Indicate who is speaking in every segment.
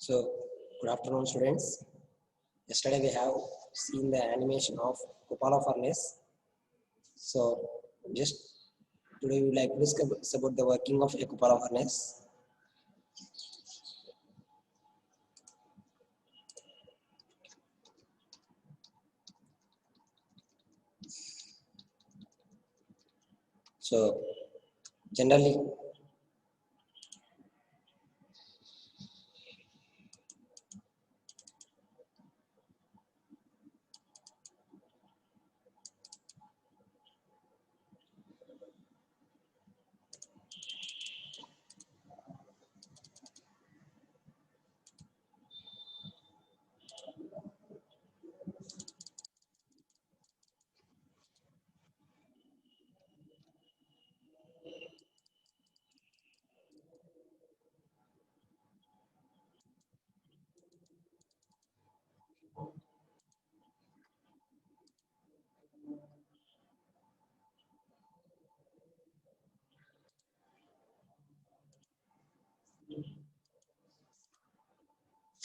Speaker 1: So, good afternoon, students. Yesterday we have seen the animation of Kupala furnace. So, just today we would like to discuss about the working of a Kupala furnace. So, generally,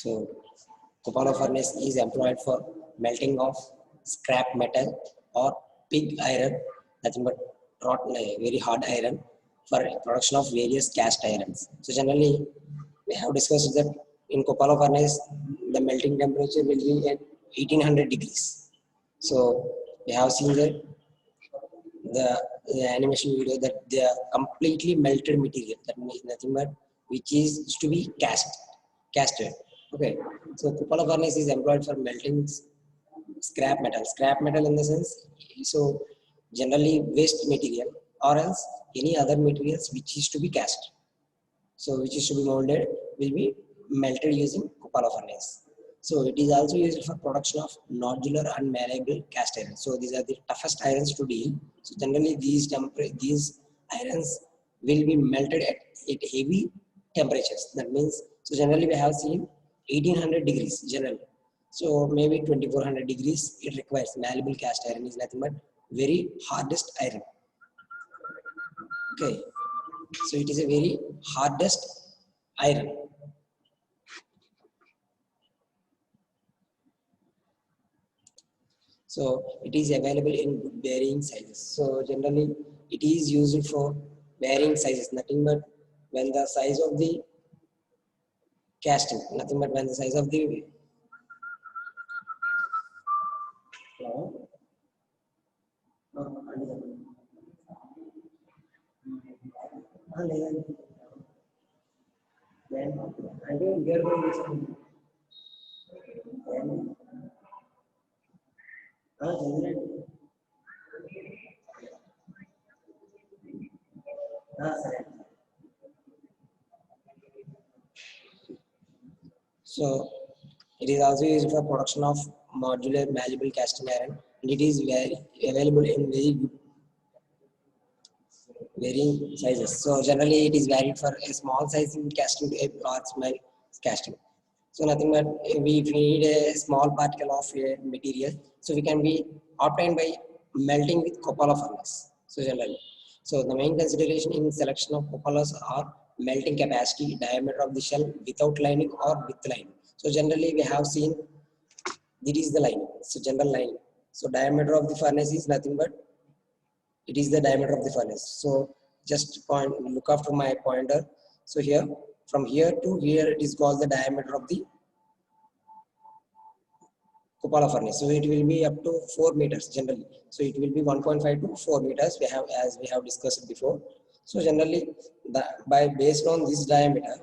Speaker 1: so Kupala furnace is employed for melting of scrap metal or pig iron, nothing but rotten, very hard iron for production of various cast irons. So, generally, we have discussed that in Kupala furnace, the melting temperature will be at 1800 degrees. So, we have seen that the, the animation video that they are completely melted material, that means nothing but which is to be casted. Okay, so Kupala furnace is employed for melting scrap metal in the sense, so generally waste material or else any other materials which is to be cast, so which is to be molded will be melted using Kupala furnace. So it is also used for production of nodular and malleable cast iron. So these are the toughest irons to deal. So generally these irons will be melted at heavy temperatures. That means, so generally we have seen 1800 degrees generally. So maybe 2400 degrees it requires. Malleable cast iron is nothing but very hardest iron. Okay, so it is a very hardest iron. So it is available in varying sizes. So generally it is used for varying sizes, nothing but when the size of the casting, nothing but when the size of the so it is also used for production of modular malleable casting iron, and it is very available in very good varying sizes. So generally it is varied for a small size in casting to a large small casting. So nothing but if we need a small particle of a material, so we can be obtained by melting with Kupala furnace. So generally, so the main consideration in selection of Kupalas are melting capacity, diameter of the shell without lining or with lining. So generally we have seen this is the lining. So general lining. So diameter of the furnace is nothing but it is the diameter of the furnace. So just point, look after my pointer. So here, from here to here, it is called the diameter of the Kupala furnace. So it will be up to 4 meters generally. So it will be 1.5 to 4 meters. We have, as we have discussed before. So generally, by based on this diameter,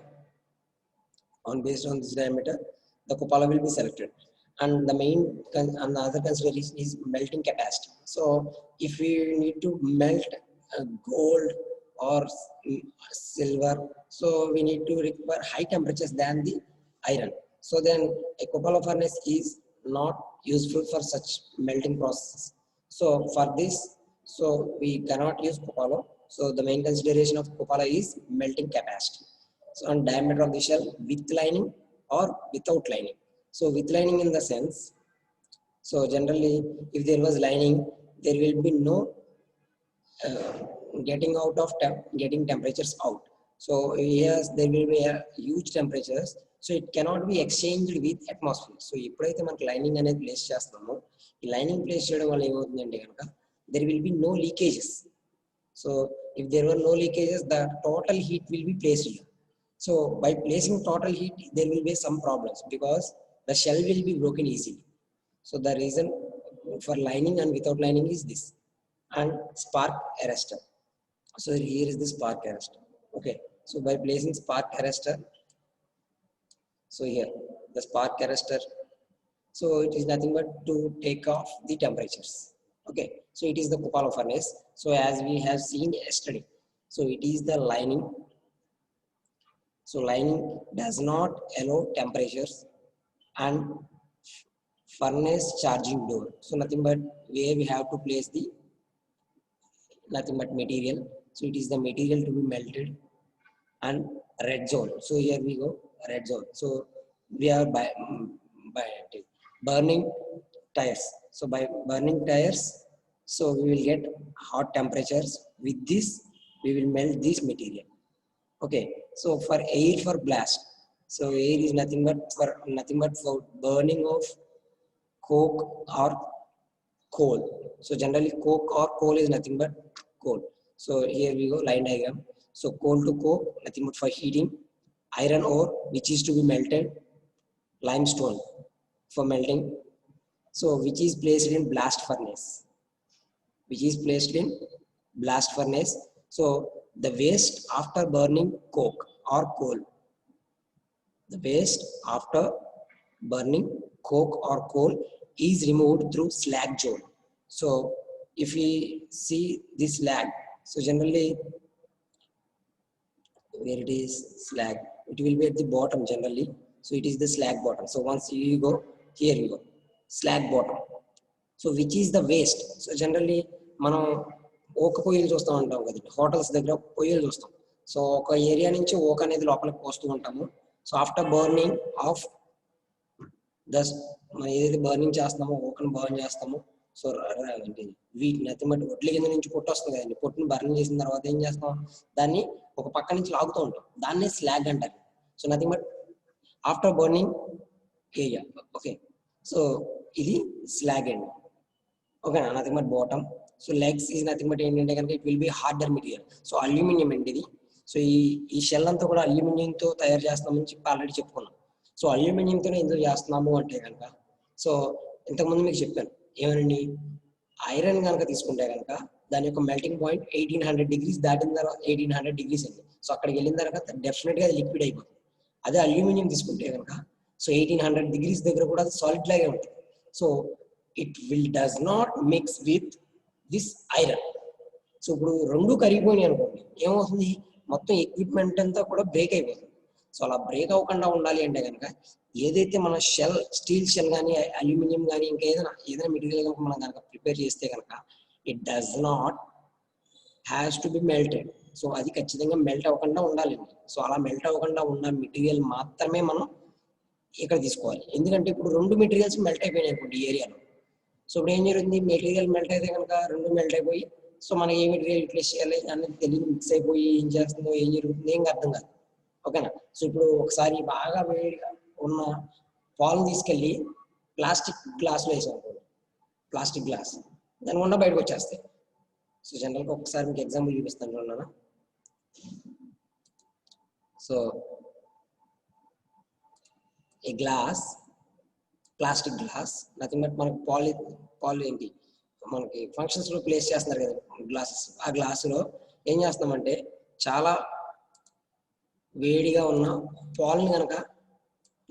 Speaker 1: the Kupala will be selected. And the main and the other consideration is melting capacity. So if we need to melt gold or silver, so we need to require high temperatures than the iron. So then a Kupala furnace is not useful for such melting process. So for this, so we cannot use Kupala. So the main consideration of Kupala is melting capacity. So on diameter of the shell with lining or without lining. So with lining in the sense, so generally if there was lining, there will be no getting out of getting temperatures out. So yes, there will be a huge temperatures so it cannot be exchanged with atmosphere. So ఎప్పుడైతే మనకి lining అనేది place చేస్తామో, ఈ lining place చేయడం వల్ల ఏమవుతుందంటే కనుక there will be no leakages. So if there were no leakages, the total heat will be placed here. So by placing total heat, there will be some problems because the shell will be broken easily. So the reason for lining and without lining is this. And spark arrestor. So here is the spark arrestor. Okay. So by placing spark arrestor, so here the spark arrestor, so it is nothing but to take off the temperatures. Okay. So it is the Kupala furnace. So as we have seen yesterday, so it is the lining. So lining does not allow temperatures and furnace charging door. So nothing but where we have to place the nothing but material. So it is the material to be melted and red zone. So here we go, red zone. So we are by burning tires. So by burning tires, so we will get hot temperatures. With this, we will melt this material. Okay, so for air for blast, so air is nothing but for burning of coke or coal. So generally coke or coal is nothing but coal. So here we go, line diagram. So coal to coke, nothing but for heating. Iron ore, which is to be melted. Limestone for melting. So which is placed in blast furnace. So the waste after burning coke or coal, is removed through slag zone. So if we see this slag, so generally where it is slag, it will be at the bottom generally. So it is the slag bottom. So once you go here, you go slag bottom. So which is the waste. So generally మనం ఓక పొయ్యిలు చూస్తూ ఉంటాం కదండి, hotels దగ్గర పొయ్యిలు చూస్తాం. So ఒక area నుంచి ఓక అనేది లోపలికి పోస్తూ ఉంటాము. సో ఆఫ్టర్ బర్నింగ్ ఆఫ్ మనం ఏదైతే బర్నింగ్ చేస్తున్నామో, ఓకను బర్న్ చేస్తాము. సో వీటి నథింగ్ బట్ ఒడ్ల కింద నుంచి పొట్టు వస్తుంది కదండి, పొట్టును బర్న్ చేసిన తర్వాత ఏం చేస్తాం, దాన్ని ఒక పక్క నుంచి లాగుతూ ఉంటాం, దాన్నే స్లాగ్ అంటారు. So nothing but after burning area. Okay, so ఇది స్లాగ్ అండి. ఓకేనా, nothing but bottom. So legs is nothing but ఏంటంటే కనుక it will B harder material. So aluminium అండి ఇది. సో ఈ షెల్ అంతా కూడా అల్యూమినియంతో తయారు చేస్తామని చెప్పి ఆల్రెడీ చెప్పుకున్నాం. సో అల్యూమినియంతోనే ఎందుకు చేస్తున్నాము అంటే కనుక, సో ఇంతకుముందు మీకు చెప్పాను ఏమనండి, ఐరన్ కనుక తీసుకుంటే కనుక దాని యొక్క మెల్టింగ్ పాయింట్ 1800 degrees దాటిన తర్వాత 1800 degrees అండి. సో అక్కడికి వెళ్ళిన తర్వాత డెఫినెట్గా అది లిక్విడ్ అయిపోతుంది. అదే అల్యూమినియం తీసుకుంటే కనుక సో 1800 degrees దగ్గర కూడా అది సాలిడ్ లాగే ఉంటుంది. So it does not mix with this iron. So ఇప్పుడు రెండు కరిగిపోయినాయి అనుకోండి, ఏమవుతుంది, మొత్తం ఎక్విప్మెంట్ అంతా కూడా బ్రేక్ అయిపోతుంది. సో అలా బ్రేక్ అవ్వకుండా ఉండాలి అంటే కనుక ఏదైతే మన షెల్, స్టీల్ షెల్ కానీ అల్యూమినియం కానీ ఇంకా ఏదైనా మెటీరియల్ కనుక మనం కనుక ప్రిపేర్ చేస్తే కనుక it does not has to B melted. So అది ఖచ్చితంగా మెల్ట్ అవ్వకుండా ఉండాలండి. సో అలా మెల్ట్ అవ్వకుండా ఉన్న మెటీరియల్ మాత్రమే మనం ఇక్కడ తీసుకోవాలి. ఎందుకంటే ఇప్పుడు రెండు మెటీరియల్స్ మెల్ట్ అయిపోయినాయి అనుకోండి ఈ ఏరియాలో. సో ఇప్పుడు ఏం జరుగుతుంది, మెటీరియల్ మెల్ట్ అయితే కనుక రెండు మెల్ట్ అయిపోయి, సో మనకి ఏ మెటీరియల్ యూటిలైజ్ చేయాలి అనేది తెలియదు, మిక్స్ అయిపోయి ఏం చేస్తుందో ఏం జరుగుతుందో ఏం అర్థం కాదు. ఓకేనా. సో ఇప్పుడు ఒకసారి బాగా వేడిగా ఉన్న పాలు తీసుకెళ్ళి ప్లాస్టిక్ గ్లాస్లో వేసాం అనుకోండి, ప్లాస్టిక్ గ్లాస్ దాని గుండా బయటకు వచ్చేస్తాయి. సో జనరల్గా ఒకసారి మీకు ఎగ్జాంపుల్ చూపిస్తాను అన్నా. So A glass, plastic glass, nothing but మనకి పాలు ఏంటి మనకి ఫంక్షన్స్ లో ప్లేస్ చేస్తున్నారు కదా గ్లాసెస్, ఆ గ్లాసులో ఏం చేస్తామంటే చాలా వేడిగా ఉన్న పాలని కనుక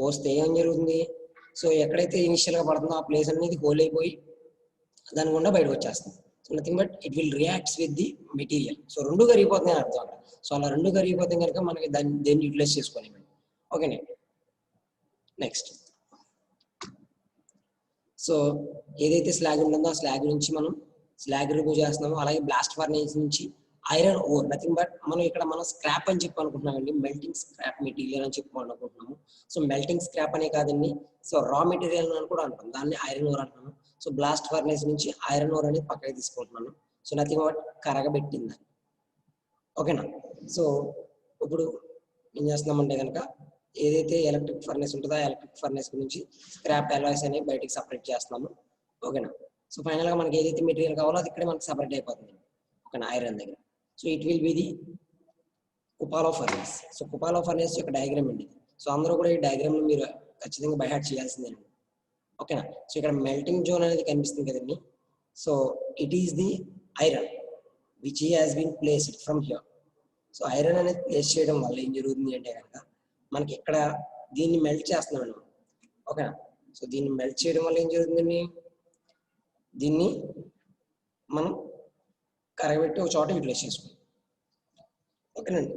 Speaker 1: పోస్తే ఏం జరుగుతుంది, సో ఎక్కడైతే ఇనిషియల్ గా పడుతుందో ఆ ప్లేస్ అనేది హోల్ అయిపోయి దాని గుండా బయటకు వచ్చేస్తుంది. So nothing but it will reacts with the material. So రెండు కరిగిపోతున్నాయి అర్థం అక్కడ. సో అలా రెండు కరిగిపోతే కనుక మనకి దేన్ని యూటిలైజ్ చేసుకోలేము. ఓకేనే. నెక్స్ట్, సో ఏదైతే స్లాగ్ ఉంటుందో ఆ స్లాగ్ నుంచి మనం స్లాగ్ రిమూవ్ చేస్తున్నామో, అలాగే బ్లాస్ట్ ఫర్నేస్ నుంచి ఐరన్ ఓర్, నథింగ్ బట్ మనం స్క్రాప్ అని చెప్పి అనుకుంటున్నామండి, మెల్టింగ్ స్క్రాప్ మెటీరియల్ అని చెప్పి అనుకుంటున్నాము. సో మెల్టింగ్ స్క్రాప్ అనే కాదండి, సో రా మెటీరియల్ అని కూడా అంటాం, దాన్ని ఐరన్ ఓర్ అంటున్నాము. సో బ్లాస్ట్ ఫర్నేస్ నుంచి ఐరన్ ఓర్ అనేది పక్కకి తీసుకుంటున్నాను. సో నథింగ్ బట్ కరగబెట్టింది. ఓకేనా. సో ఇప్పుడు ఏం చేస్తున్నామంటే కనుక ఏదైతే ఎలక్ట్రిక్ ఫర్నేస్ ఉంటుందో ఆ ఎలక్ట్రిక్ ఫర్నేస్ గురించి స్క్రాప్ అలాయ్స్ అనేవి బయటికి సపరేట్ చేస్తున్నాము. ఓకేనా. సో ఫైనల్గా మనకి ఏదైతే మెటీరియల్ కావాలో అది ఇక్కడే మనకి సపరేట్ అయిపోతుంది. ఓకేనా, ఐరన్ దగ్గర. So it will be the cupola furnace. So cupola furnace యొక్క డయాగ్రామ్ అండి. సో అందరూ కూడా ఈ డయాగ్రామ్ మీరు ఖచ్చితంగా బై హార్ట్ చేయాల్సిందేనండి. ఓకేనా. సో ఇక్కడ మెల్టింగ్ జోన్ అనేది కనిపిస్తుంది కదండి. So it is the iron which has been placed from here. So iron అనేది ప్లేస్ చేయడం వల్ల ఏం జరుగుతుంది అంటే కనుక మనకి ఇక్కడ దీన్ని మెల్ట్ చేస్తున్నాం. ఓకేనా. సో దీన్ని మెల్ట్ చేయడం వల్ల ఏం జరుగుతుందండి, దీన్ని మనం కరగబెట్టి ఒక చోట యూటిలైజ్ చేసుకుంటాం. ఓకేనండి.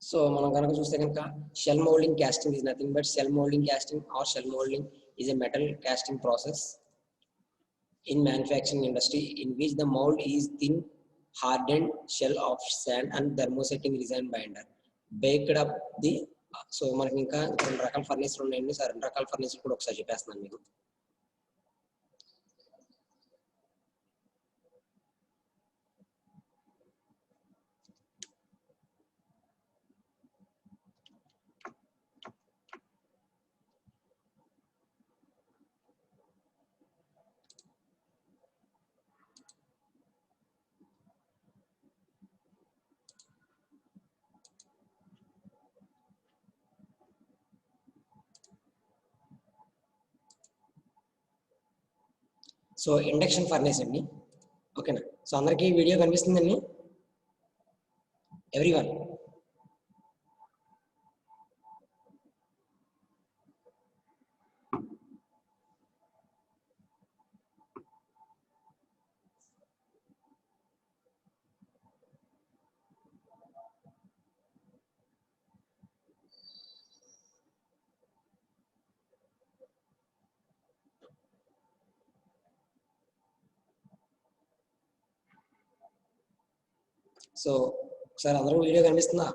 Speaker 1: సో మనం కనుక చూస్తే కనుక shell moulding casting is nothing but shell moulding casting or shell moulding is a metal casting process in manufacturing industry in which the mold is thin hardened shell of sand and thermosetting resin binder baked up the. So మనకి ఇంకా 2 రకాల furnace ఉన్నాయండి. Sir 2 రకాల furnace కూడా ఒకసారి చెప్పేస్తున్నాను మీకు. So induction furnace అండి. ఓకేనా. సో అందరికీ వీడియో కనిపిస్తుందండి ఎవ్రీవన్. సో ఒకసారి అందరూ వీడియో కనిపిస్తుందా?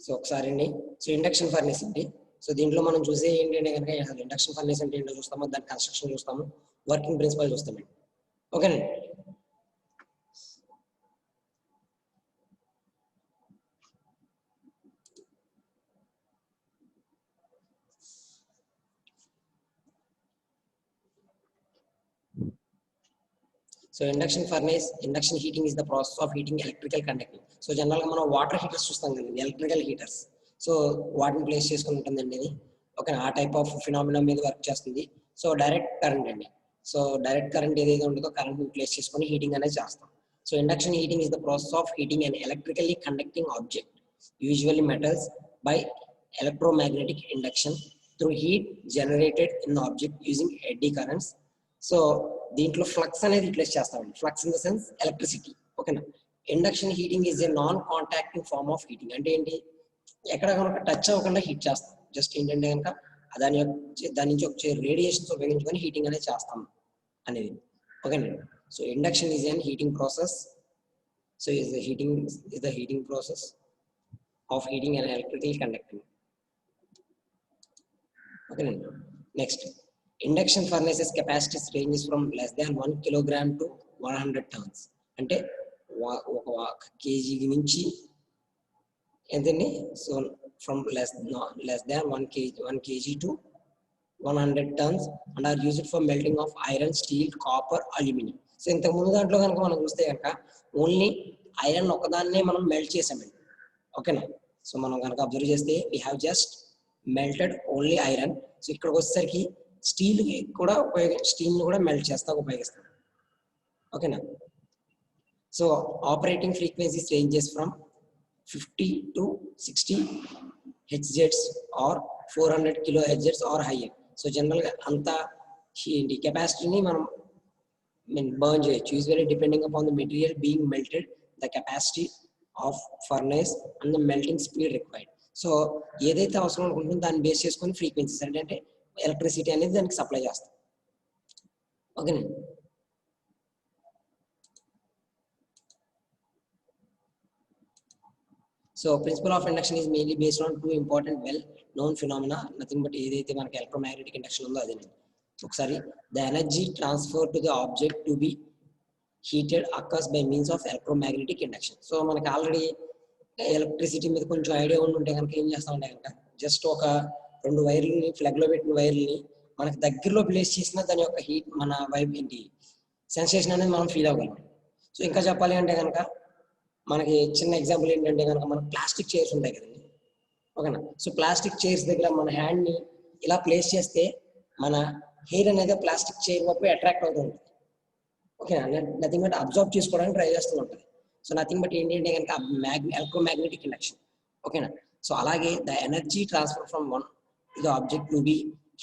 Speaker 1: సో ఒకసారి అండి. సో ఇండక్షన్ ఫర్నేస్ అండి. సో దీంట్లో మనం చూసే ఏంటంటే కనుక ఇండక్షన్ ఫర్నేస్ అంటే ఏంటో చూస్తాము, దాని కన్స్ట్రక్షన్ చూస్తాము, వర్కింగ్ ప్రిన్సిపల్ చూస్తామండి. ఓకేనండి. So induction furnace, induction heating is the process of heating electrical conducting. So జనరల్గా మనం వాటర్ హీటర్స్ చూస్తాం కదండి, ఎలక్ట్రికల్ హీటర్స్. సో వాటిని ప్లేస్ చేసుకుని ఉంటుందండి ఇది. ఓకే, ఆ టైప్ ఆఫ్ ఫినామినా మీద వర్క్ చేస్తుంది. సో డైరెక్ట్ కరెంట్ అండి. సో డైరెక్ట్ కరెంట్ ఏదైతే ఉంటుందో కరెంట్ ప్లేస్ చేసుకొని హీటింగ్ అనేది చేస్తాం. So induction heating is the process of heating and electrically conducting object, usually metals, by electromagnetic induction through heat generated in the object using eddy currents. So దీంట్లో flux అనేది replace చేస్తామండి. Flux in the sense electricity. ఓకేనా. Induction heating is a non contacting form of heating. అంటే ఏంటి, ఎక్కడ కనుక touch అవ్వకుండా heat చేస్తాం. జస్ట్ ఏంటంటే కనుక దాని నుంచి వచ్చే రేడియేషన్స్ ఉపయోగించుకొని హీటింగ్ అనేది చేస్తాం అనేది. ఓకేనండి. So induction is an heating process. So is the heating process of heating and electrical conducting. ఓకేనండి. Next, induction furnaces capacities ranges from less than 1 kilogram to 100 tons. అంటే ఒక కేజీ నుంచి ఎంతండి, so from less than 1 kg to 100 tons and are used for melting of iron, steel, copper, aluminum. So ఇంతకు ముందు దాంట్లో కనుక మనం చూస్తే కనుక ఓన్లీ ఐరన్ ఒకదాన్నే మనం మెల్ట్ చేసామండి. ఓకేనా. సో మనం కనుక అబ్జర్వ్ చేస్తే we have just melted only iron. So ఇక్కడికి వచ్చేసరికి స్టీల్ కూడా స్టీల్ని కూడా మెల్ట్ చేస్తా ఉపయోగిస్తాం. ఓకేనా. So operating frequencies ranges from 50 to 60 Hz or 400 kHz or higher. So జనరల్గా అంత కెపాసిటీని మనం బర్న్ చేయొచ్చు. Usually depending upon the material being melted, the capacity of furnace and the melting speed required. So ఏదైతే అవసరం అనుకుంటుందో దాన్ని బేస్ చేసుకొని frequencies అంటే ఎలక్ట్రిసిటీ అనేది దానికి సప్లై చేస్తాం. ఓకేనండి. So principle of induction is mainly based on 2 important well known phenomena, nothing but ఏదైతే మనకి ఎలక్ట్రోమాగ్నెటిక్ ఇండక్షన్ ఉందో అదేనండి. ఒకసారి the energy transfer to the object to be heated occurs by means of electromagnetic induction. So మనకి already electricity మీద కొంచెం idea ఉంటే కనుక ఏం చేస్తామంటే కనుక జస్ట్ ఒక 2 వైర్లని ఫ్లగ్లో పెట్టిన వైర్లని మనకి దగ్గరలో ప్లేస్ చేసినా దాని యొక్క హీట్ మన వైబ్ ఏంటి సెన్సేషన్ అనేది మనం ఫీల్ అవ్వగలం. సో ఇంకా చెప్పాలి అంటే కనుక మనకి చిన్న ఎగ్జాంపుల్ ఏంటంటే కనుక మనకు ప్లాస్టిక్ చైర్స్ ఉంటాయి కదండి, ఓకేనా. సో ప్లాస్టిక్ చైర్స్ దగ్గర మన హ్యాండ్ని ఇలా ప్లేస్ చేస్తే మన హెయిర్ అనేది ప్లాస్టిక్ చైర్ వైపు అట్రాక్ట్ అవుతూ ఉంటుంది, ఓకేనా. నథింగ్ బట్ అబ్జర్వ్ చేసుకోవడానికి ట్రై చేస్తూ ఉంటుంది. సో నథింగ్ బట్ ఏంటంటే కనుక ఎలక్ట్రోమాగ్నెటిక్ ఇండక్షన్, ఓకేనా. సో అలాగే the energy transfer from one the object to be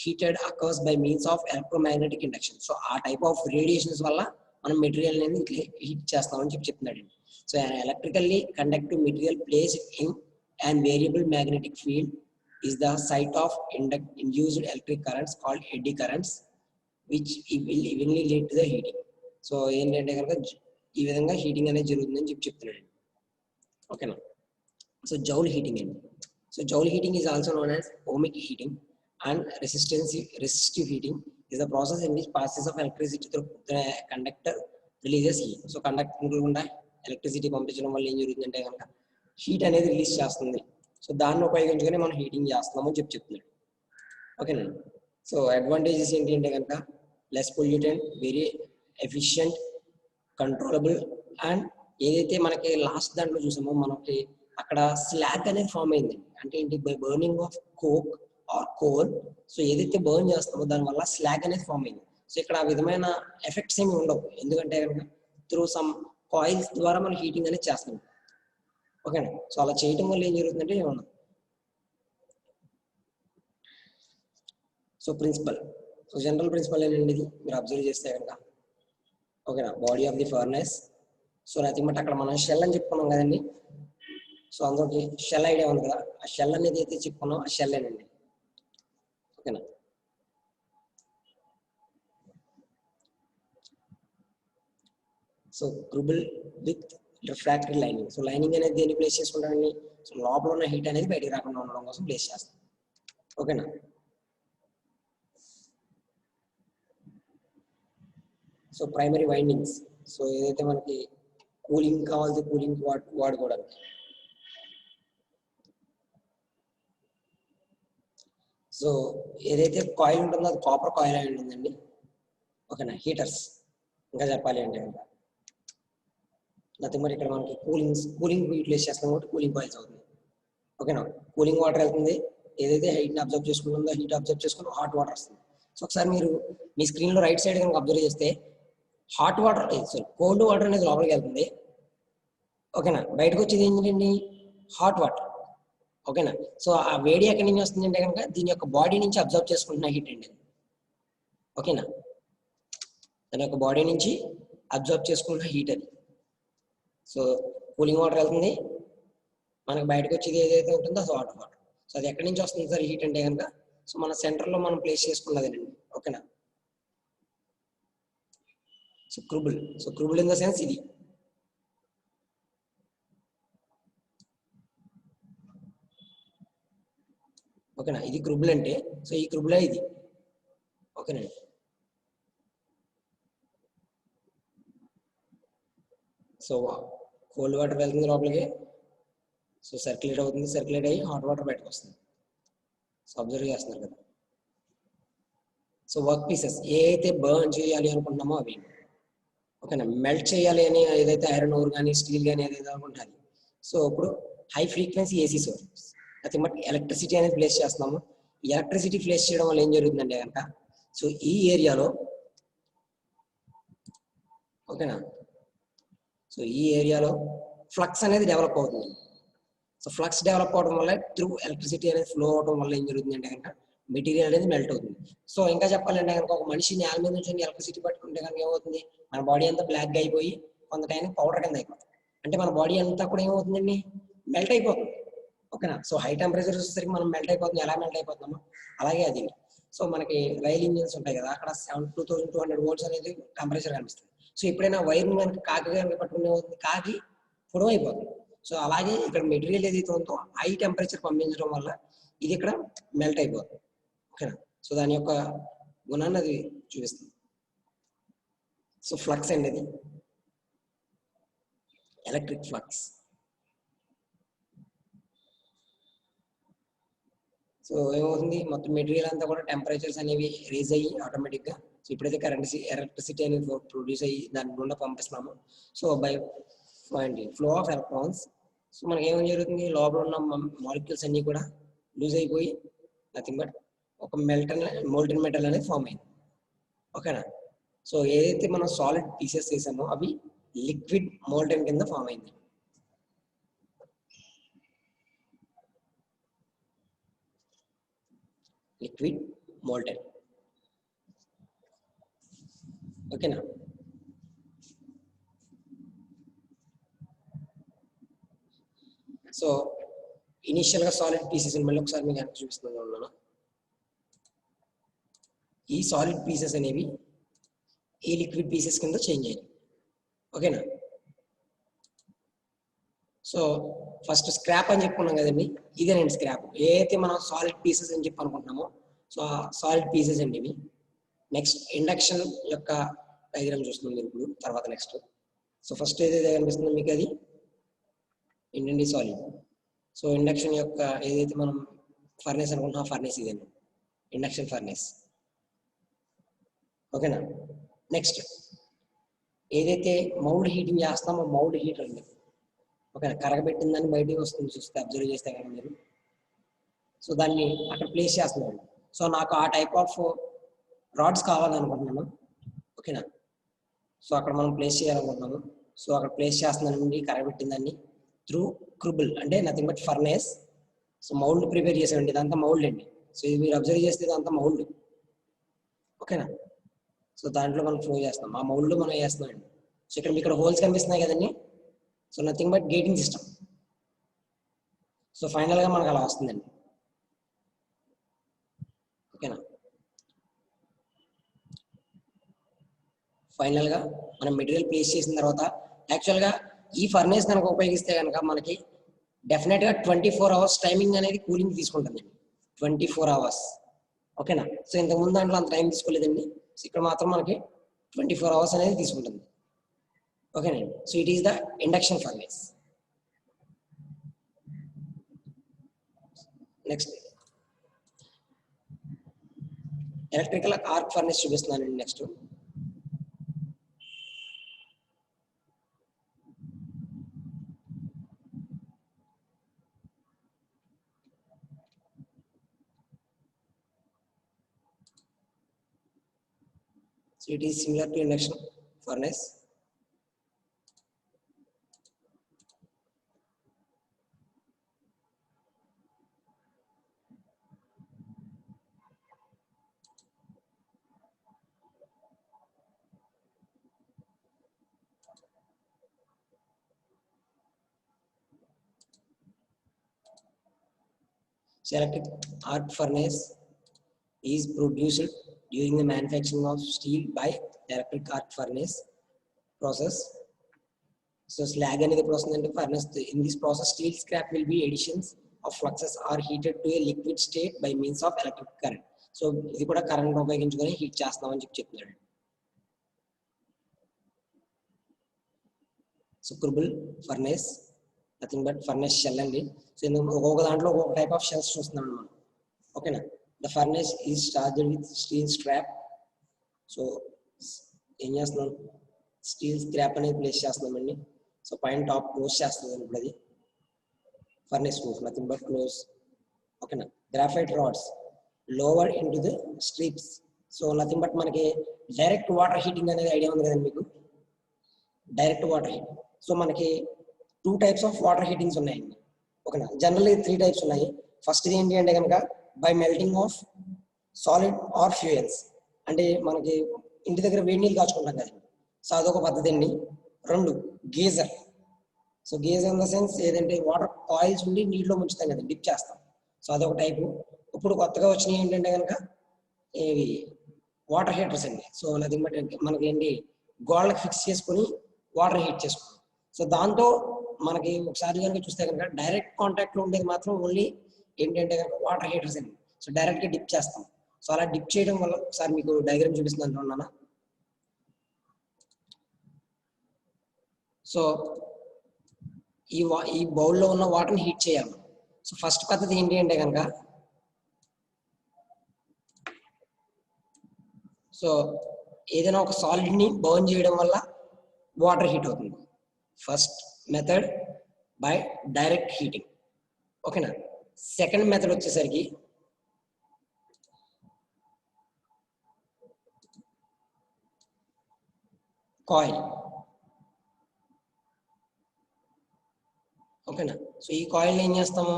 Speaker 1: heated occurs by means of electromagnetic induction. So ఆ టైప్ ఆఫ్ రేడియేషన్స్ వల్ల మనం మెటీరియల్ అనేది హీట్ చేస్తామని చెప్తున్నాడు. So electrically conductive material placed in and variable magnetic field is the site of induced electric currents called eddy currents, which will evenly lead to the heating. So ఏంటంటే కనుక ఈ విధంగా heating అనేది జరుగుతుందని చెప్తున్నాడు, ఓకేనా. సో జౌల్ హీటింగ్ అండి. So joule heating is also known as ohmic heating and resistive heating is the process in which passes of electricity through the conductor releases heat. So conductor గుండా electricity పంపించడం వల్ల ఏం జరుగుతుందంటే కనుక heat అనేది release చేస్తుంది. So దాన్ని ఉపయోగించుకొని మనం హీటింగ్ చేస్తున్నామని చెప్తున్నాడు, ఓకేనండి. సో అడ్వాంటేజెస్ ఏంటి అంటే కనుక less pollutant, very efficient, controllable, and ఏదైతే మనకి లాస్ట్ దాంట్లో చూసామో మనకి అక్కడ స్లాగ్ అనేది ఫామ్ అయిందండి. అంటే ఏంటి, by burning of coke or coal. So ఏదైతే బర్న్ చేస్తామో దానివల్ల స్లాగ్ అనేది ఫామ్ అయింది. సో ఇక్కడ ఆ విధమైన ఎఫెక్ట్స్ ఏమి ఉండవు, ఎందుకంటే కనుక త్రూ సమ్ కాయిల్స్ ద్వారా మనం హీటింగ్ అనేది చేస్తాం, ఓకేనా. సో అలా చేయటం వల్ల ఏం జరుగుతుందంటే ఏమన్నా. So principle, so general principle ఏంటండి ఇది మీరు అబ్జర్వ్ చేస్తే కనుక, ఓకేనా. Body of the furnace. So nothing but అక్కడ మనం షెల్ అని చెప్పుకున్నాం కదండి. సో అందులోకి షెల్ ఐడియా ఉంది కదా, ఆ షెల్ అనేది అయితే చెప్పుకున్నాం ఆ షెల్ ఏనండి, ఓకేనా. So crucible with refractory lining. So lining అనేది దేన్ని ప్లేస్ చేసుకుంటామండి, సో లోపల ఉన్న హీట్ అనేది బయటికి రాకుండా ఉండడం కోసం ప్లేస్ చేస్తాం, ఓకేనా. So primary windings. సో ఏదైతే మనకి కూలింగ్ కావాల్సి కూలింగ్ వాడుకోవడానికి. సో ఏదైతే కాయిల్ ఉంటుందో అది కాపర్ కాయిల్ అయి ఉంటుందండి, ఓకేనా. హీటర్స్ ఇంకా చెప్పాలి అంటే కనుక నథింగ్ బట్ ఇక్కడ మనకి కూలింగ్ యూటిలైజ్ చేస్తాం కాబట్టి కూలింగ్ కాయిల్స్ అవుతుంది, ఓకేనా. కూలింగ్ వాటర్ వెళ్తుంది, ఏదైతే హీట్ని అబ్జర్వ్ చేసుకుంటుందో హీట్ అబ్జర్వ్ చేసుకుని హాట్ వాటర్ వస్తుంది. సో ఒకసారి మీరు మీ స్క్రీన్లో రైట్ సైడ్ కనుక అబ్జర్వ్ చేస్తే హాట్ వాటర్ కోల్డ్ వాటర్ అనేది లోపలికి వెళ్తుంది, ఓకేనా. బయటకు వచ్చేది ఏంటండి, హాట్ వాటర్, ఓకేనా. సో ఆ వేడి ఎక్కడి నుంచి వస్తుందంటే కనుక దీని యొక్క బాడీ నుంచి అబ్జర్వ్ చేసుకుంటున్న హీట్ అండి, ఓకేనా. దాని యొక్క బాడీ నుంచి అబ్జర్వ్ చేసుకుంటున్న హీట్ అది. సో కూలింగ్ వాటర్ వెళ్తుంది, మనకు బయటకు వచ్చేది ఏదైతే ఉంటుందో అది హాట్ వాటర్. సో అది ఎక్కడి నుంచి వస్తుంది సార్ హీట్ అంటే కనుక, సో మన సెంటర్లో మనం ప్లేస్ చేసుకున్నదేనండి, ఓకేనా. సో క్రూబుల్ ఇన్ ద సెన్స్ ఇది, ఓకేనా. ఇది క్రూబుల్ అంటే, సో ఈ క్రూబులే ఇది, ఓకేనండి. సో కోల్డ్ వాటర్ వెళ్తుంది లోపలికి, సో సర్క్యులేట్ అవుతుంది, సర్క్యులేట్ అయ్యి హాట్ వాటర్ బయటకు వస్తుంది. సో అబ్జర్వ్ చేస్తున్నారు కదా. సో వర్క్ పీసెస్ ఏదైతే బర్న్ చేయాలి అనుకుంటున్నామో అవి, ఓకేనా. మెల్ట్ చేయాలి అని ఏదైతే ఐరన్ ఓర్ కానీ స్టీల్ కానీ ఏదైతే అనుకుంటుంది. సో ఇప్పుడు high frequency AC source nothing but electricity అనేది ప్లేస్ చేస్తున్నాము. ఎలక్ట్రిసిటీ ప్లేస్ చేయడం వల్ల ఏం జరుగుతుందంటే కనుక, సో ఈ ఏరియాలో, ఓకేనా, సో ఈ ఏరియాలో ఫ్లక్స్ అనేది డెవలప్ అవుతుంది. సో ఫ్లక్స్ డెవలప్ అవడం వల్ల త్రూ ఎలక్ట్రిసిటీ అనేది ఫ్లో అవడం వల్ల ఏం జరుగుతుందంటే కనుక మెటీరియల్ అనేది మెల్ట్ అవుతుంది. సో ఇంకా చెప్పాలంటే కనుక ఒక మనిషి నేల మీద నుంచి ఎలక్ట్రిసిటీ పట్టుకుంటే కనుక ఏమవుతుంది, మన బాడీ అంతా బ్లాక్గా అయిపోయి కొంత టైం పౌడర్ కింద అయిపోతుంది. అంటే మన బాడీ అంతా కూడా ఏమవుతుందండి, మెల్ట్ అయిపోతుంది, ఓకేనా. సో హై టెంపరేచర్ వచ్చేసరికి మనం మెల్ట్ అయిపోతుంది, ఎలా మెల్ట్ అయిపోతున్నామో అలాగే అది. సో మనకి రైల్ ఇంజిన్స్ ఉంటాయి కదా, అక్కడ 2200 volts అనేది టెంపరేచర్ కనిపిస్తుంది. సో ఎప్పుడైనా వైర్ని కనుక కాకి కనుక పట్టుకునే అవుతుంది, కాకి పొడవు అయిపోతుంది. సో అలాగే ఇక్కడ మెటీరియల్ ఏదైతే ఉందో హై టెంపరేచర్ పంపించడం వల్ల ఇది ఇక్కడ మెల్ట్ అయిపోతుంది, ఓకేనా. సో దాని యొక్క గుణాన్ని అది చూపిస్తుంది. సో ఫ్లక్స్ అండి ఇది, ఎలక్ట్రిక్ ఫ్లక్స్. సో ఏమవుతుంది, మొత్తం మెటీరియల్ అంతా కూడా టెంపరేచర్స్ అనేవి రేజ్ అయ్యి ఆటోమేటిక్గా, సో ఇప్పుడైతే ఎలక్ట్రిసిటీ అనేది ప్రొడ్యూస్ అయ్యి దాని గుండా పంపిస్తున్నాము. So by flow of electrons, so మనకి ఏమేం జరుగుతుంది, లోపల ఉన్న మాలిక్యూల్స్ అన్నీ కూడా లూజ్ అయిపోయి నథింగ్ బట్ ఒక మోల్టెన్ మెటల్ అనేది ఫామ్ అయింది. ఓకేనా. సో ఏదైతే మనం సాలిడ్ పీసెస్ చేసామో అవి లిక్విడ్ మోల్టెన్ కింద ఫామ్ అయింది. Liquid molten. ఓకేనా. సో ఇనిషియల్ గా సాలిడ్ పీసెస్ మళ్ళీ ఒకసారి మీకు వెనక్కి చూపిస్తున్నాను. ఈ సాలిడ్ పీసెస్ అనేవి ఈ లిక్విడ్ పీసెస్ కింద చేంజ్ అయ్యాయి. ఓకేనా. సో ఫస్ట్ స్క్రాప్ అని చెప్పుకున్నాం కదండి, ఇదేనండి స్క్రాప్. ఏదైతే మనం సాలిడ్ పీసెస్ అని చెప్పి అనుకుంటున్నామో సో ఆ సాలిడ్ పీసెస్ అండి ఇవి. నెక్స్ట్ ఇండక్షన్ యొక్క డయాగ్రామ్ చూస్తున్నాం మీరు ఇప్పుడు తర్వాత. నెక్స్ట్ సో ఫస్ట్ ఏదైతే కనిపిస్తుందో మీకు అది ఏంటండి, సాలిడ్. సో ఇండక్షన్ యొక్క ఏదైతే మనం ఫర్నేస్ అనుకుంటున్నాం ఫర్నేస్ ఇదేనండి, ఇండక్షన్ ఫర్నేస్. ఓకేనా. నెక్స్ట్ ఏదైతే మౌల్డ్ హీటింగ్ చేస్తామో మౌల్డ్ హీటర్ అండి. ఓకేనా. కరగబెట్టిందని బయటికి వస్తుంది చూస్తే, అబ్జర్వ్ చేస్తే కదా మీరు. సో దాన్ని అక్కడ ప్లేస్ చేస్తున్నాను. సో నాకు ఆ టైప్ ఆఫ్ రాడ్స్ కావాలనుకుంటున్నాను. ఓకేనా. సో అక్కడ మనం ప్లేస్ చేయాలనుకుంటున్నాము. సో అక్కడ ప్లేస్ చేస్తున్నానండి కరగబెట్టిందాన్ని త్రూ క్రూబుల్, అంటే nothing but furnace. So mould prepare చేసామండి, ఇదంతా మౌల్డ్ అండి. సో ఇది మీరు అబ్జర్వ్ చేస్తే ఇదంతా మౌల్డ్. ఓకేనా. సో దాంట్లో మనం ఫ్లో చేస్తాం, ఆ మౌల్డ్ మనం వేస్తున్నామండి. సో ఇక్కడ మీకు హోల్స్ కనిపిస్తున్నాయి కదండి. So nothing but gating system. So final గా మనకు అలా వస్తుందండి. ఓకేనా. ఫైనల్ గా మనం మెటీరియల్ ప్లేస్ చేసిన తర్వాత యాక్చువల్ గా ఈ ఫర్నేస్ కనుక ఉపయోగిస్తే కనుక మనకి డెఫినెట్ గా 24 hours టైమింగ్ అనేది కూలింగ్ తీసుకుంటుందండి. 24 hours. ఓకేనా. సో ఇంతకుముందు దాంట్లో అంత టైం తీసుకోలేదండి. సో ఇక్కడ మాత్రం మనకి 24 hours అనేది తీసుకుంటుంది. ఓకేనండి. So it is the induction furnace. Next electrical arc furnace చూపిస్తున్నానండి. Next so it is similar to induction furnace. So electric arc furnace is produced during the manufacturing of steel by electric arc furnace process. So slag అనేది process అంటే furnace. In this process, steel scrap will be additions of fluxes are heated to a liquid state by means of electric current. So ఇది కూడా current ఉపయోగించుకొని heat చేస్తామని చెప్తున్నాడు. So crucible furnace nothing but furnace shell అండి. So ఒక్కొక్క దాంట్లో ఒక్కొక్క type of shells చూస్తున్నాం మనం. ఓకేనా. The furnace is charged with steel scrap. So ఏం చేస్తున్నాం, స్టీల్ స్క్రాప్ అనేది ప్లేస్ చేస్తున్నామండి. సో పైన టాప్ క్లోజ్ చేస్తున్నాం ఇప్పుడు అది furnace close, nothing but close. ఓకేనా. Graphite rods lower into the strips. So nothing but మనకి డైరెక్ట్ వాటర్ హీటింగ్ అనేది ఐడియా ఉంది కదండి మీకు, డైరెక్ట్ వాటర్ హీట్. సో మనకి 2 types ఆఫ్ వాటర్ హీటింగ్స్ ఉన్నాయండి. ఓకేనా. జనరల్లీ 3 types ఉన్నాయి. ఫస్ట్ ఏంటి అంటే కనుక by melting of solid or fuels, అంటే మనకి ఇంటి దగ్గర వేడి నీళ్ళు కాచుకుంటాం కదండి. సో అదొక పద్ధతి అండి. 2 geyser. So geyser in the sense ఏదంటే వాటర్ ఆయిల్స్ ఉండి నీటిలో ముంచుతాం కదండి, డిప్ చేస్తాం. సో అదొక టైపు. ఇప్పుడు కొత్తగా వచ్చినాయి ఏంటంటే కనుక ఇవి వాటర్ హీటర్స్ అండి. సో నథింగ్ బట్ మనకి ఏంటి గోళ్ళకి ఫిక్స్ చేసుకొని వాటర్ హీట్ చేసుకుంటాం. సో దాంతో మనకి ఒకసారి కనుక చూస్తే కనుక డైరెక్ట్ కాంటాక్ట్ లో ఉండేది మాత్రం ఓన్లీ ఏంటంటే కనుక వాటర్ హీటర్స్ అండి. సో డైరెక్ట్ గా డిప్ చేస్తాం. సో అలా డిప్ చేయడం వల్ల ఒకసారి మీకు డయాగ్రామ్ చూపిస్తున్నాను అన్నానా. సో ఈ బౌల్లో ఉన్న వాటర్ని హీట్ చేయాలి. సో ఫస్ట్ పద్ధతి ఏంటి అంటే కనుక, సో ఏదైనా ఒక సాలిడ్ని బర్న్ చేయడం వల్ల వాటర్ హీట్ అవుతుంది. First method by direct heating, ఓకేనా. సెకండ్ మెథడ్ వచ్చేసరికి కాయిల్, ఓకేనా. సో ఈ కాయిల్ని ఏం చేస్తాము,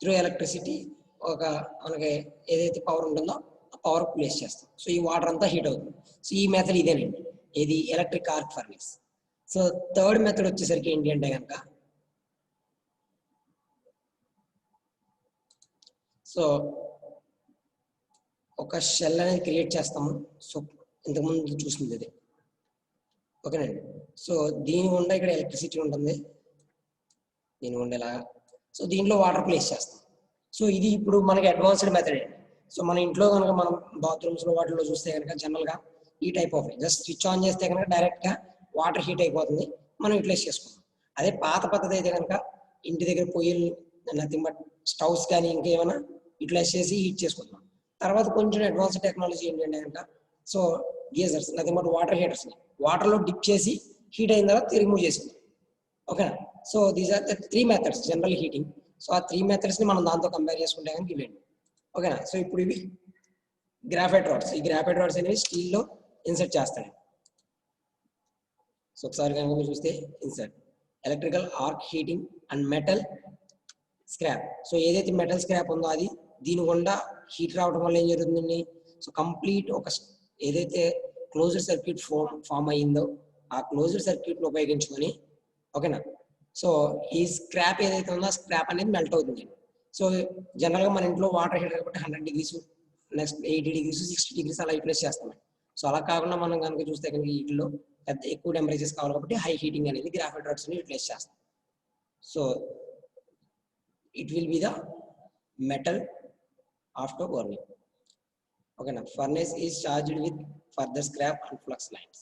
Speaker 1: త్రూ ఎలక్ట్రిసిటీ ఒక మనకి ఏదైతే పవర్ ఉంటుందో ఆ పవర్ ప్లేస్ చేస్తాం. సో ఈ వాటర్ అంతా హీట్ అవుతుంది. సో ఈ మెథడ్ ఇదేనండి, ఇది electric arc furnace. So third method వచ్చేసరికి ఏంటి అంటే కనుక, సో ఒక షెల్ అనేది క్రియేట్ చేస్తాము. సో ఇంతకుముందు చూసింది ఇది, ఓకేనండి. సో దీని గుండా ఇక్కడ ఎలక్ట్రిసిటీ ఉంటుంది, దీని గుండా ఇలాగా. సో దీంట్లో వాటర్ ప్లేస్ చేస్తాం. సో ఇది ఇప్పుడు మనకి అడ్వాన్స్డ్ మెథడ్ అండి. సో మన ఇంట్లో కనుక మనం బాత్రూమ్స్లో వాటిలో చూస్తే కనుక జనరల్గా ఈ type of just switch on చేస్తే కనుక డైరెక్ట్గా వాటర్ హీట్ అయిపోతుంది, మనం యూటిలైజ్ చేసుకుంటాం. అదే పాత పద్ధతి అయితే కనుక ఇంటి దగ్గర పొయ్యిలు నథింగ్ బట్ స్టవ్స్ కానీ ఇంకేమైనా యూటిలైజ్ చేసి హీట్ చేసుకుంటాం. తర్వాత కొంచెం అడ్వాన్స్ టెక్నాలజీ ఏంటంటే కనుక, so geysers nothing but water heaters వాటర్లో డిప్ చేసి హీట్ అయిన తర్వాత రిమూవ్ చేసింది, ఓకేనా. So these are the 3 methods general heating. So ఆ 3 మెథడ్స్ని మనం దాంతో కంపేర్ చేసుకుంటే కనుక ఇవ్వండి, ఓకేనా. సో ఇప్పుడు ఇవి గ్రాఫైట్ రాడ్స్. ఈ గ్రాఫైట్ రాడ్స్ అనేవి స్టీల్లో ఇన్సర్ట్ చేస్తాడు. సో ఒకసారి కనుక మీరు చూస్తే insert electrical arc heating and metal scrap. So ఏదైతే మెటల్ స్క్రాప్ ఉందో అది దీని గుండా హీట్ రావడం వల్ల ఏం జరుగుతుందండి, సో కంప్లీట్ ఒక ఏదైతే క్లోజ్డ్ సర్క్యూట్ ఫామ్ అయ్యిందో ఆ క్లోజ్డ్ సర్క్యూట్ని ఉపయోగించుకొని, ఓకేనా. సో ఈ స్క్రాప్ ఏదైతే ఉందో ఆ స్క్రాప్ అనేది మెల్ట్ అవుతుంది. సో జనరల్గా మన ఇంట్లో వాటర్ హీటర్ కాబట్టి 100 degrees, నెక్స్ట్ 80 degrees, 60 degrees అలా యూటిలైజ్ చేస్తాం. సో అలా కాకుండా మనం కనుక చూస్తే కనుక వీటిలో పెద్ద ఎక్కువ టెంపరేచర్స్ కావాలి కాబట్టి హై హీటింగ్ అనేది గ్రాఫైట్ రాడ్స్ని యూటిలైజ్ చేస్తాం. So it will be the metal after burning, ఓకేనా. Furnace is charged with further scrap and flux lines.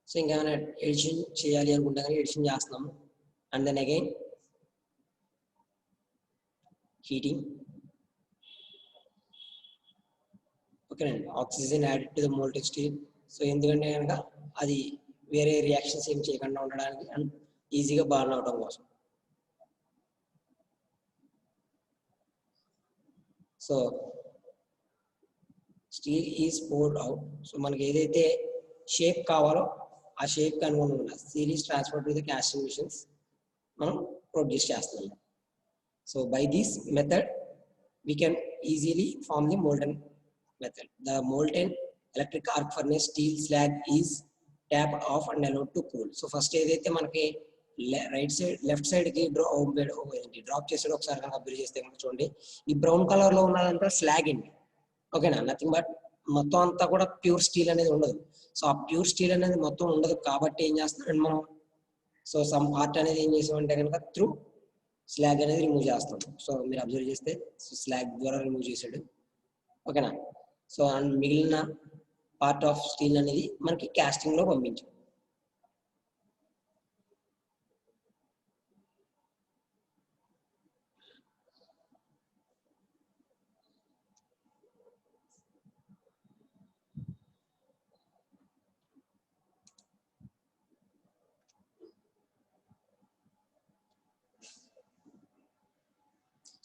Speaker 1: So ఇంకేమైనా ఎడిషన్ చేయాలి అనుకుంటే కానీ ఎడిషన్ చేస్తున్నాము. అండ్ దెన్ అగైన్ హీటింగ్, ఓకేనండి. Oxygen added to the molted steel. So ఎందుకంటే కనుక అది వేరే రియాక్షన్స్ ఏం చేయకుండా ఉండడానికి అండ్ ఈజీగా బర్న్ అవడం కోసం. So steel is poured out. So మనకి ఏదైతే షేప్ కావాలో ఆ షేప్కి అనుగుణంగా steel is transferred to the casting machines మనం ప్రొడ్యూస్ చేస్తున్నాం. So by this method we can easily form the molten method. The molten electric arc furnace steel slag is tapped off and allowed to cool. So first ఏదైతే మనకి right side left side కి drop చేసాడు ఒకసారి కనుక observe చేస్తే కనుక చూడండి, ఈ బ్రౌన్ కలర్ లో ఉన్నదంతా స్లాగ్ అండి, ఓకేనా. నథింగ్ బట్ మొత్తం అంతా కూడా ప్యూర్ స్టీల్ అనేది ఉండదు. సో ఆ ప్యూర్ స్టీల్ అనేది మొత్తం ఉండదు కాబట్టి ఏం చేస్తున్నాం మనం, సో సమ్ పార్ట్ అనేది ఏం చేసామంటే కనుక త్రూ స్లాగ్ అనేది రిమూవ్ చేస్తాం. సో మీరు అబ్జర్వ్ చేస్తే సో స్లాగ్ ద్వారా రిమూవ్ చేసాడు, ఓకేనా. సో అండ్ మిగిలిన పార్ట్ ఆఫ్ స్టీల్ అనేది మనకి కాస్టింగ్ లో పంపించాం.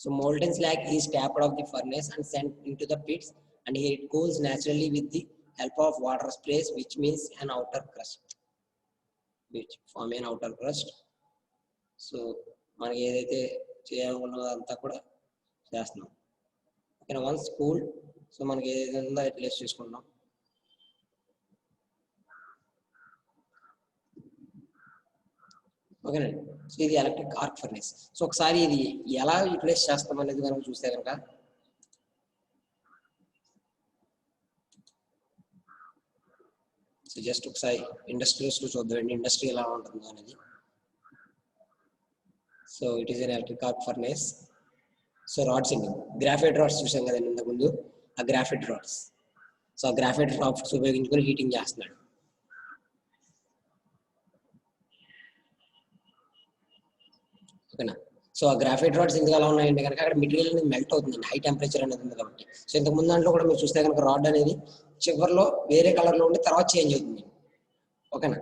Speaker 1: So molten slag is tapped off the furnace and sent into the pits, and here it cools naturally with the help of water sprays, which means an outer crust, which form an outer crust. So మనకి ఏదైతే చేయాలనుకున్నదో అంతా కూడా చేస్తున్నాం, ఓకేనా. Once cool, so మనకి ఏదైతే ఉందో అది ప్లేస్ చేసుకుంటాం. ఓకేనండి. సో ఇది ఎలక్ట్రిక్ ఆర్క్ ఫర్నేస్. సో ఒకసారి ఇది ఎలా యూటిలైజ్ చేస్తాం అనేది కనుక చూస్తే కనుక, సో జస్ట్ ఒకసారి ఇండస్ట్రీస్ లో చూద్దామండి ఇండస్ట్రీ ఎలా ఉంటుందో అనేది. So it is an electric arc furnace. So rods అండి, గ్రాఫైట్ రాడ్స్ చూసాం కదండి ఇంతకుముందు, ఆ graphite rods. So graphite rods ఉపయోగించుకొని హీటింగ్ చేస్తున్నాడు. ఓకేనా. సో ఆ గ్రాఫైట్ రాడ్స్ ఎందుకు అలా ఉన్నాయంటే కనుక అక్కడ మెటీరియల్ అనేది మెల్ట్ అవుతుందండి, హై టెంపరేచర్ అనేది ఉంది కాబట్టి. సో ఇంతకు ముందు దాంట్లో కూడా మీరు చూస్తే కనుక రాడ్ అనేది చివరిలో వేరే కలర్లో ఉండి తర్వాత చేంజ్ అవుతుంది. ఓకేనా.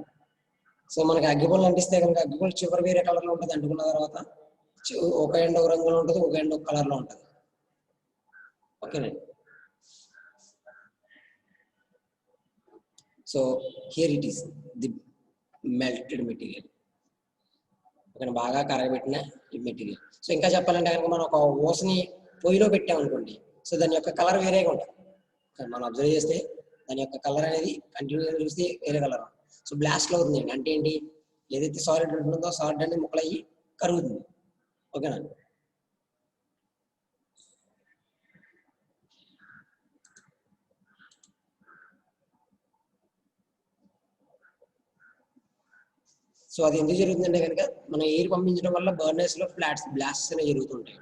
Speaker 1: సో మనకి అగ్గిపుల్లలు అంటిస్తే కనుక అగ్గిపుల్ల చివరి వేరే కలర్లో ఉంటుంది, అంటుకున్న తర్వాత ఒక ఎండ్ ఒక రంగులో ఉంటుంది, ఒక ఎండ్ ఒక కలర్లో ఉంటుంది. ఓకేనండి. So here it is the melted material. Okay, బాగా కరగబెట్టిన మెటీరియల్. సో ఇంకా చెప్పాలంటే కనుక మనం ఒక ఓసని పొయ్యిలో పెట్టామనుకోండి, సో దాని యొక్క కలర్ వేరేగా ఉంటుంది. మనం అబ్జర్వ్ చేస్తే దాని యొక్క కలర్ అనేది కంటిన్యూగా చూస్తే వేరే కలర్. సో బ్లాస్ట్లో అవుతుందండి. అంటే ఏంటి, ఏదైతే సాలిడ్ ఉంటుందో సాలిడ్ అనేది ముక్కలయ్యి కరుగుతుంది. ఓకేనా. సో అది ఎందుకు జరుగుతుందంటే కనుక మనం ఎయిర్ పంపించడం వల్ల బర్నర్స్ లో బ్లాస్ట్స్ అనేవి జరుగుతుంటాయి.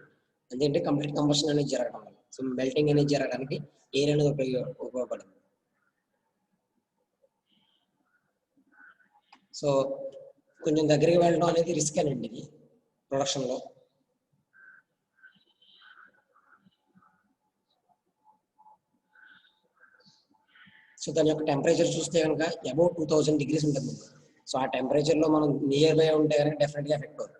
Speaker 1: అదేంటే కంప్లీట్ కంబషన్ అనేది జరగడం వల్ల, సో మెల్టింగ్ అనేది జరగడానికి ఎయిర్ అనేది ఉపయోగపడుతుంది. సో కొంచెం దగ్గరికి వెళ్ళడం అనేది రిస్క్ అండి ఇది ప్రొడక్షన్లో. సో దాని యొక్క టెంపరేచర్ చూస్తే కనుక అబౌట్ 2000 degrees ఉంటుంది. సో ఆ టెంపరేచర్లో మనం నియర్ బై ఉంటే కనుక డెఫినెట్గా ఎఫెక్ట్ అవుతుంది.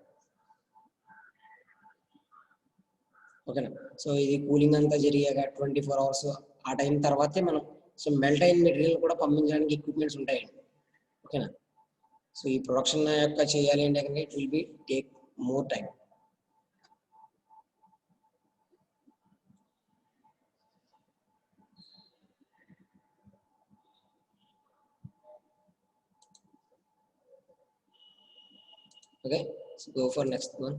Speaker 1: ఓకేనా. సో ఇది కూలింగ్ అంతా జరిగాక 24 hours ఆ టైం తర్వాతే మనం సో మెల్ట్ అయిన మెటీరియల్ కూడా పంపించడానికి ఎక్విప్మెంట్స్ ఉంటాయండి. ఓకేనా. సో ఈ ప్రొడక్షన్ యొక్క చేయాలి అంటే కనుక it will B take more time. Okay, so go for next one.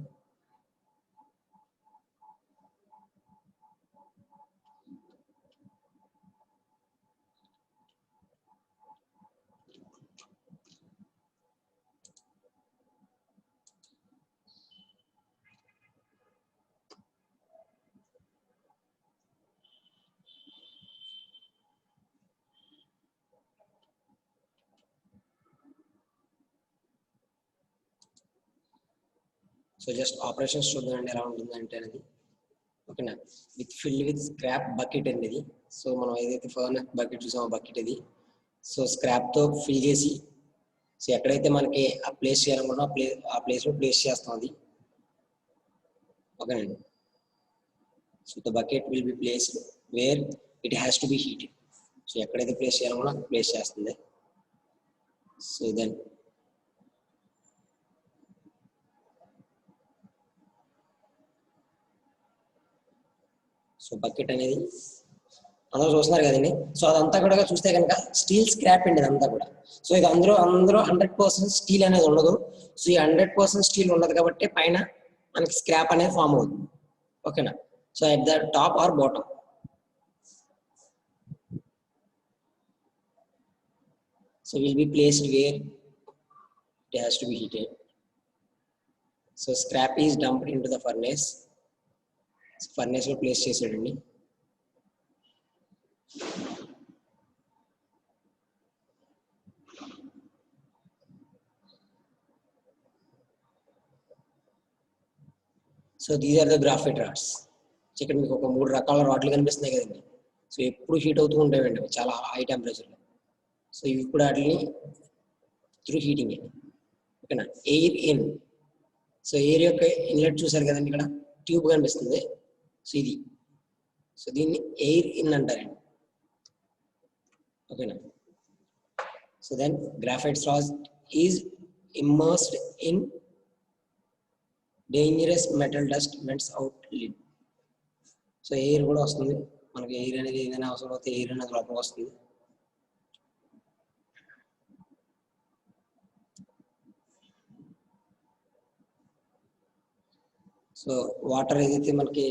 Speaker 1: So just operations చూద్దామండి ఎలా ఉంటుంది అంటే అనేది. ఓకేనా. ఫిల్డ్ విత్ స్క్రాప్ బకెట్ అండి ఇది. సో మనం ఏదైతే ఫర్నెస్ బకెట్ చూసామో బకెట్ ఇది. సో స్క్రాప్తో ఫిల్ చేసి సో ఎక్కడైతే మనకి ఆ ప్లేస్ చేయాలనుకున్నా ఆ ప్లేస్లో ప్లేస్ చేస్తాం అది. ఓకేనండి. So the bucket will be placed where it has to be heated. So ఎక్కడైతే ప్లేస్ చేయాలనుకున్నా ప్లేస్ చేస్తుంది. సో దెన్ సో బకెట్ అనేది అందరూ చూస్తున్నారు కదండి. సో అదంతా కూడా చూస్తే కనుక స్టీల్ స్క్రాప్ అండి ఇదంతా కూడా. సో ఇది అందరూ 100% స్టీల్ అనేది ఉండదు. సో ఈ 100% స్టీల్ ఉండదు కాబట్టి పైన మనకి స్క్రాప్ అనేది ఫామ్ అవుతుంది. ఓకేనా. So at the top or bottom. So will be placed where it has to be heated. So scrap is dumped into the furnace. Furnace లో ప్లేస్ చేసాడండి. So these are the graphite rods. ఇక్కడ మీకు ఒక 3 రకాల రాడ్లు కనిపిస్తున్నాయి కదండి. So ఎప్పుడు హీట్ అవుతూ ఉంటాయండి చాలా హై టెంపరేచర్లో. సో ఇవి కూడా వాటిని త్రూ హీటింగ్. ఓకేనా. Air in. సో ఎయిర్ యొక్క ఇన్లెట్ చూసారు కదండి, ఇక్కడ ట్యూబ్ కనిపిస్తుంది. సో ఇది, సో దీన్ని ఎయిర్ ఇన్ అంటారండి. ఓకేనా. So then graphite rod is immersed in dangerous metal dust vents out lid. So air కూడా వస్తుంది మనకి. ఎయిర్ అనేది ఏదైనా అవసరం అయితే ఎయిర్ అనేది లోపలికి వస్తుంది. సో వాటర్ ఏదైతే మనకి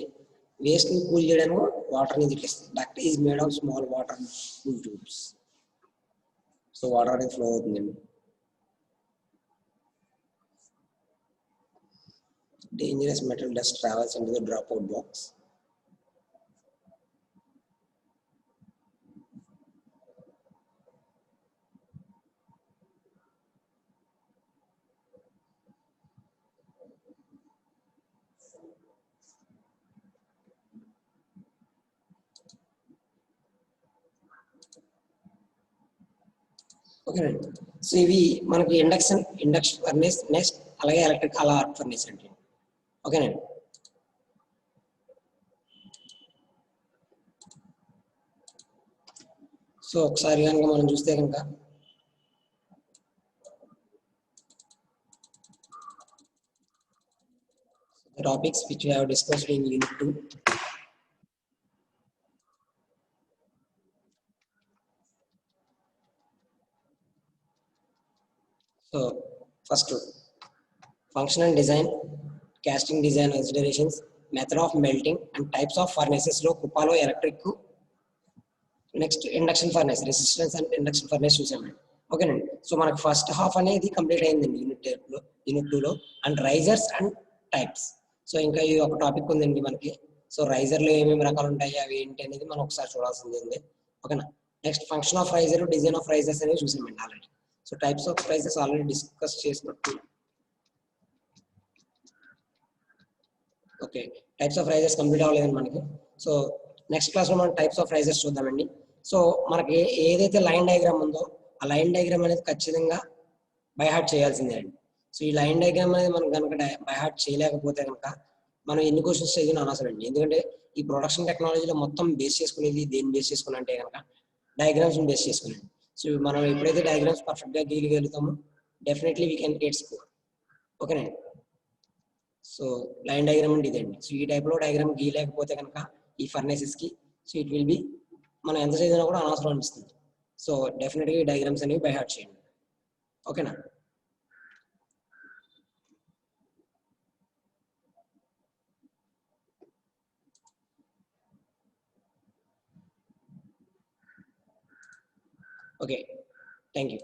Speaker 1: వేస్ట్ ని కూల్ చేయడానికి వాటర్ అనేది ఇట్లా duct is made of small water cool tubes. So water అనేది ఫ్లో అవుతుందండి. Dangerous metal dust travels into the drop out box. ఓకేనండి. సో ఇవి మనకి ఇండక్షన్ ఫర్నేస్ నెక్స్ట్ అలాగే ఎలక్ట్రిక్ అలా ఆర్క్ ఫర్నేస్ అండి. ఓకేనండి. సో ఒకసారి కనుక మనం చూస్తే కనుక the topics which we have discussed in unit 2. So first function and design, casting design considerations, method of melting and types of furnaces లో cupola electric, next induction furnace resistance and induction furnace చూసామండి. ఓకేనండి. So మనకు first half అనేది complete అయిందండి unit 2లో and risers and types. So ఇంకా ఈ ఒక టాపిక్ ఉందండి మనకి. సో రైజర్లో ఏమేమి రకాలు ఉంటాయి అవి ఏంటి అనేది మనం ఒకసారి చూడాల్సింది ఉంది. ఓకేనా. Next function of riser, design of risers అనేవి చూసామండి already. So types of risers already discuss చేసినట్టు. Okay, types of risers complete అవ్వలేదండి మనకి. సో నెక్స్ట్ క్లాస్లో మనం టైప్స్ ఆఫ్ రైజర్స్ చూద్దామండి. సో మనకి ఏదైతే లైన్ డయాగ్రామ్ ఉందో ఆ లైన్ డయాగ్రామ్ అనేది ఖచ్చితంగా బై హార్ట్ చేయాల్సిందే అండి. సో ఈ లైన్ డయాగ్రామ్ అనేది మనం కనుక బై హార్ట్ చేయలేకపోతే కనుక మనం ఎన్ని క్వశ్చన్స్ చదివిన అనవసరం అండి. ఎందుకంటే ఈ ప్రొడక్షన్ టెక్నాలజీలో మొత్తం బేస్ చేసుకునేది దేని బేస్ చేసుకుని అంటే కనుక డయాగ్రామ్స్ బేస్ చేసుకుని. సో మనం ఎప్పుడైతే డయాగ్రామ్స్ పర్ఫెక్ట్గా గీయగలుగుతామో definitely we can get score. ఓకేనండి. సో లైన్ డయాగ్రామ్ అంటే ఇదండి. సో ఈ టైప్లో డయాగ్రామ్ గీయలేకపోతే కనుక ఈ ఫర్నేసెస్కి సో ఇట్ విల్ బి మనం ఎంత చదివినా కూడా అనవసరం అనిపిస్తుంది. సో డెఫినెట్గా ఈ డయాగ్రామ్స్ అనేవి బై హార్ట్ చేయండి. ఓకేనా. Okay, thank you.